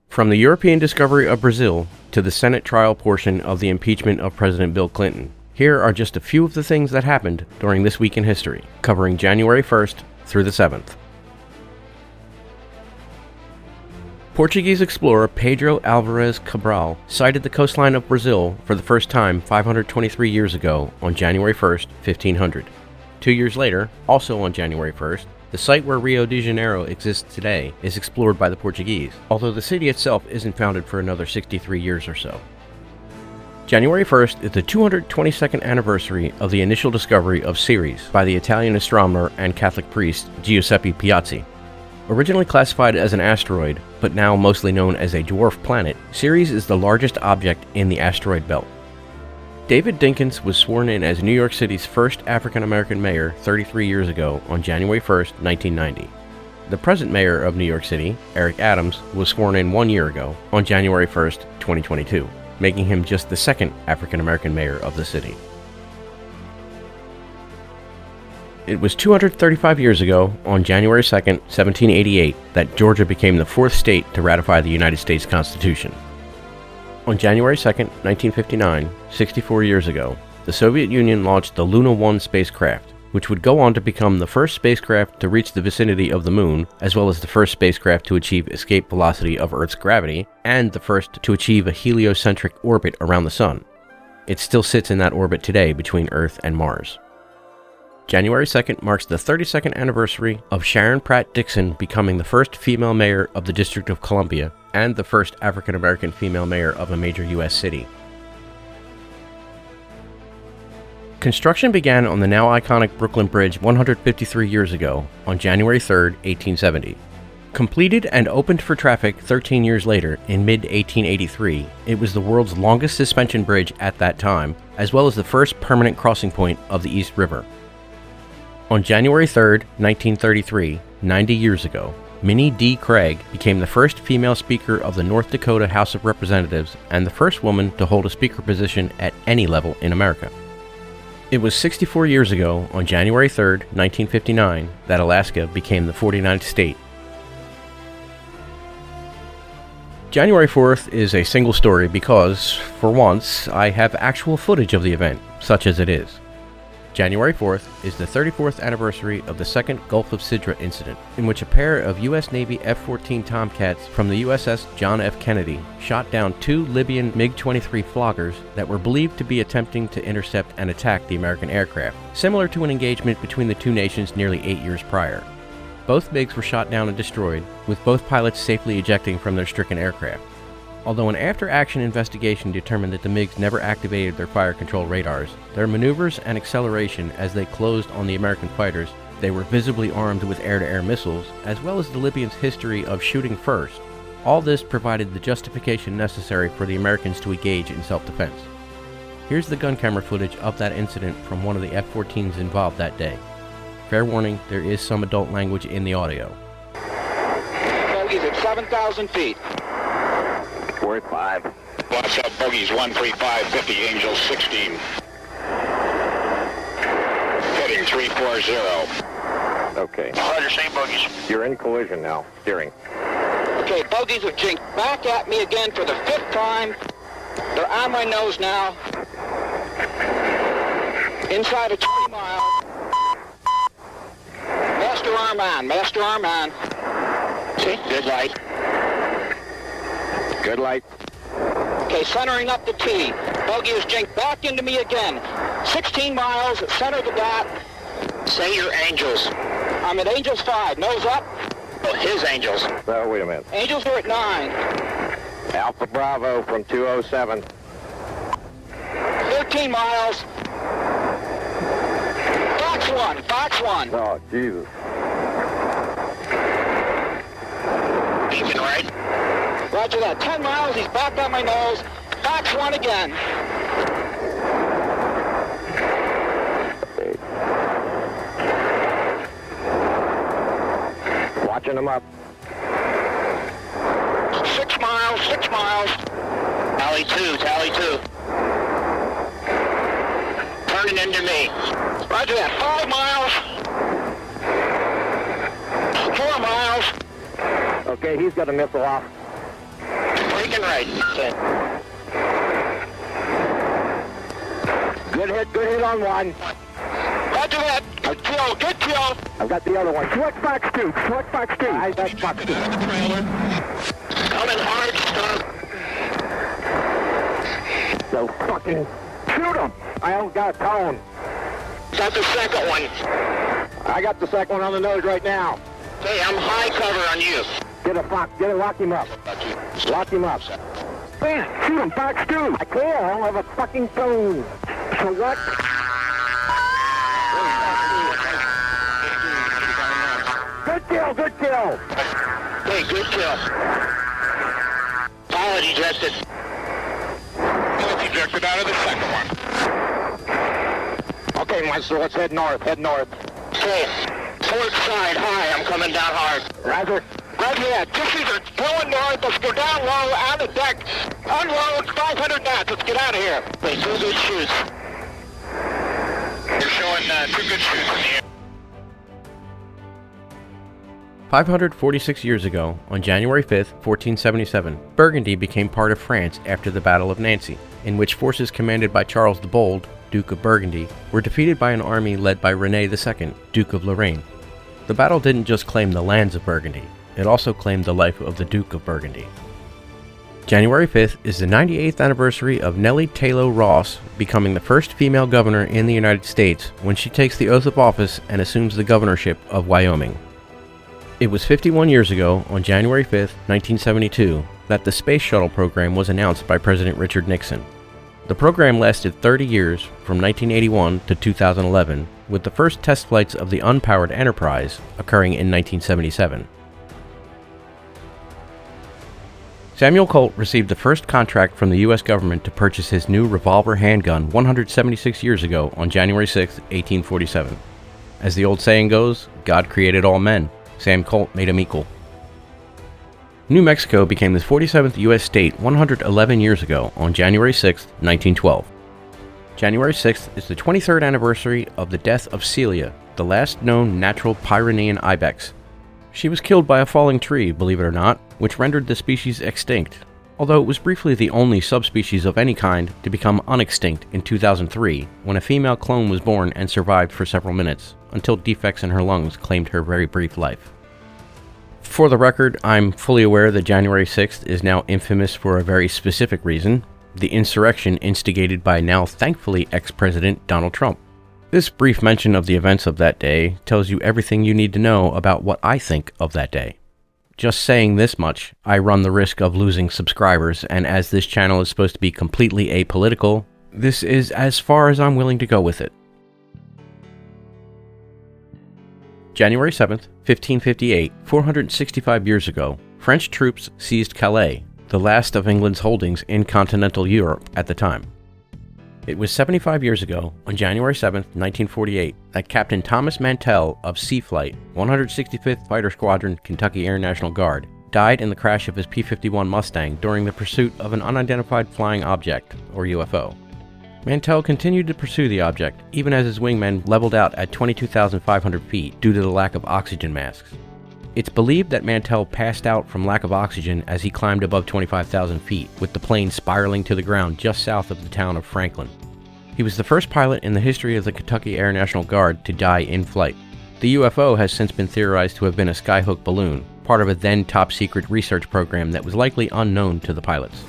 From the European discovery of Brazil to the Senate trial portion of the impeachment of President Bill Clinton, here are just a few of the things that happened during this week in history, covering January 1st through the 7th. Portuguese explorer Pedro Álvares Cabral sighted the coastline of Brazil for the first time 523 years ago on January 1st, 1500. 2 years later, also on January 1st, the site where Rio de Janeiro exists today is explored by the Portuguese, although the city itself isn't founded for another 63 years or so. January 1st is the 222nd anniversary of the initial discovery of Ceres by the Italian astronomer and Catholic priest Giuseppe Piazzi. Originally classified as an asteroid, but now mostly known as a dwarf planet, Ceres is the largest object in the asteroid belt. David Dinkins was sworn in as New York City's first African-American mayor 33 years ago on January 1st, 1990. The present mayor of New York City, Eric Adams, was sworn in 1 year ago on January 1st, 2022, making him just the second African-American mayor of the city. It was 235 years ago, on January 2nd, 1788, that Georgia became the fourth state to ratify the United States Constitution. On January 2nd, 1959, 64 years ago, the Soviet Union launched the Luna 1 spacecraft, which would go on to become the first spacecraft to reach the vicinity of the Moon, as well as the first spacecraft to achieve escape velocity of Earth's gravity, and the first to achieve a heliocentric orbit around the Sun. It still sits in that orbit today between Earth and Mars. January 2nd marks the 32nd anniversary of Sharon Pratt Dixon becoming the first female mayor of the District of Columbia and the first African-American female mayor of a major U.S. city. Construction began on the now iconic Brooklyn Bridge 153 years ago, on January 3, 1870. Completed and opened for traffic 13 years later, in mid-1883, it was the world's longest suspension bridge at that time, as well as the first permanent crossing point of the East River. On January 3, 1933, 90 years ago, Minnie D. Craig became the first female Speaker of the North Dakota House of Representatives and the first woman to hold a Speaker position at any level in America. It was 64 years ago, on January 3, 1959, that Alaska became the 49th state. January 4th is a single story because, for once, I have actual footage of the event, such as it is. January 4th is the 34th anniversary of the second Gulf of Sidra incident, in which a pair of U.S. Navy F-14 Tomcats from the USS John F. Kennedy shot down two Libyan MiG-23 floggers that were believed to be attempting to intercept and attack the American aircraft, similar to an engagement between the two nations nearly 8 years prior. Both MiGs were shot down and destroyed, with both pilots safely ejecting from their stricken aircraft. Although an after-action investigation determined that the MiGs never activated their fire control radars, their maneuvers and acceleration as they closed on the American fighters, they were visibly armed with air-to-air missiles, as well as the Libyans' history of shooting first. All this provided the justification necessary for the Americans to engage in self-defense. Here's the gun camera footage of that incident from one of the F-14s involved that day. Fair warning, there is some adult language in the audio. Bogies at 7,000 feet. Worth 5. Watch out, bogies 135, 50, Angels 16. Heading 340. Okay. Roger, same bogies. You're in collision now. Steering. Okay, bogies have jinked back at me again for the 5th time. They're on my nose now. Inside of 20 miles. Master arm on, master arm on. See, good light. Good light. Okay, centering up the T. Bogey has jinked back into me again. 16 miles, center the dot. Say your Angels. I'm at Angels 5, nose up. Oh, his Angels. Oh, wait a minute. Angels are at 9. Alpha Bravo from 207. 13 miles. Fox 1, Fox 1. Oh, Jesus. Beeping right. Roger that. 10 miles, he's back on my nose. Fox 1 again. Watching him up. 6 miles, 6 miles. Tally 2, tally 2. Turning into me. Roger that. 5 miles. 4 miles. Okay, he's got a missile off. and right. Good hit on one. Roger that. Good kill. I've got the other one. Select Fox 2. That's Fox 2. Coming hard, stop. So fucking shoot him. I don't got a tone. Got the second one. I got the second one on the nose right now. Hey, I'm high cover on you. Lock him up. Lock him up. Bam! Shoot him, Fox 2! I can't, I don't have a fucking tone. So what? Good kill! Hey, good kill. Pilot ejected. Pilot ejected out of the second one. Okay, Meister, let's head north. Okay. Port side, high, I'm coming down hard. Roger. Roger that. Just either going north, let's go down low, out of deck. Unload, 500 knots, let's get out of here. Hey, 2 good shoots. You're showing 2 good shoots in the air. 546 years ago, on January 5th, 1477, Burgundy became part of France after the Battle of Nancy, in which forces commanded by Charles the Bold, Duke of Burgundy, were defeated by an army led by René II, Duke of Lorraine. The battle didn't just claim the lands of Burgundy, it also claimed the life of the Duke of Burgundy. January 5th is the 98th anniversary of Nellie Taylor Ross becoming the first female governor in the United States when she takes the oath of office and assumes the governorship of Wyoming. It was 51 years ago, on January 5th, 1972, that the Space Shuttle program was announced by President Richard Nixon. The program lasted 30 years, from 1981 to 2011, with the first test flights of the unpowered Enterprise occurring in 1977. Samuel Colt received the first contract from the U.S. government to purchase his new revolver handgun 176 years ago on January 6, 1847. As the old saying goes, God created all men. Sam Colt made him equal. New Mexico became the 47th U.S. state 111 years ago on January 6, 1912. January 6th is the 23rd anniversary of the death of Celia, the last known natural Pyrenean ibex. She was killed by a falling tree, believe it or not, which rendered the species extinct, although it was briefly the only subspecies of any kind to become unextinct in 2003 when a female clone was born and survived for several minutes, until defects in her lungs claimed her very brief life. For the record, I'm fully aware that January 6th is now infamous for a very specific reason, the insurrection instigated by now thankfully ex-President Donald Trump. This brief mention of the events of that day tells you everything you need to know about what I think of that day. Just saying this much, I run the risk of losing subscribers, and as this channel is supposed to be completely apolitical, this is as far as I'm willing to go with it. January 7th, 1558, 465 years ago, French troops seized Calais, the last of England's holdings in continental Europe at the time. It was 75 years ago, on January 7, 1948, that Captain Thomas Mantell of Sea Flight, 165th Fighter Squadron, Kentucky Air National Guard, died in the crash of his P-51 Mustang during the pursuit of an unidentified flying object, or UFO. Mantell continued to pursue the object, even as his wingmen leveled out at 22,500 feet due to the lack of oxygen masks. It's believed that Mantell passed out from lack of oxygen as he climbed above 25,000 feet, with the plane spiraling to the ground just south of the town of Franklin. He was the first pilot in the history of the Kentucky Air National Guard to die in flight. The UFO has since been theorized to have been a skyhook balloon, part of a then top-secret research program that was likely unknown to the pilots.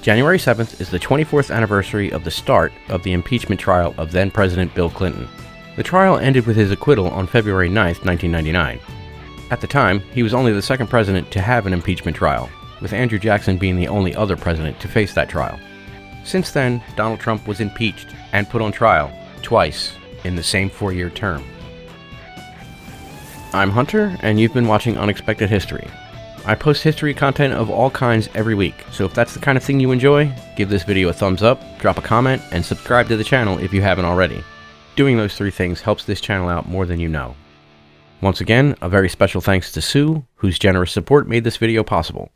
January 7th is the 24th anniversary of the start of the impeachment trial of then-President Bill Clinton. The trial ended with his acquittal on February 9, 1999. At the time, he was only the second president to have an impeachment trial, with Andrew Jackson being the only other president to face that trial. Since then, Donald Trump was impeached and put on trial, twice, in the same 4-year term. I'm Hunter, and you've been watching Unexpected History. I post history content of all kinds every week, so if that's the kind of thing you enjoy, give this video a thumbs up, drop a comment, and subscribe to the channel if you haven't already. Doing those 3 things helps this channel out more than you know. Once again, a very special thanks to Sue, whose generous support made this video possible.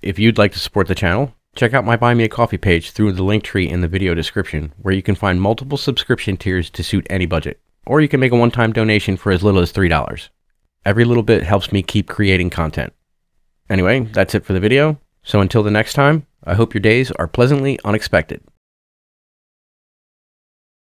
If you'd like to support the channel, check out my Buy Me a Coffee page through the link tree in the video description, where you can find multiple subscription tiers to suit any budget, or you can make a one-time donation for as little as $3. Every little bit helps me keep creating content. Anyway, that's it for the video. So until the next time, I hope your days are pleasantly unexpected.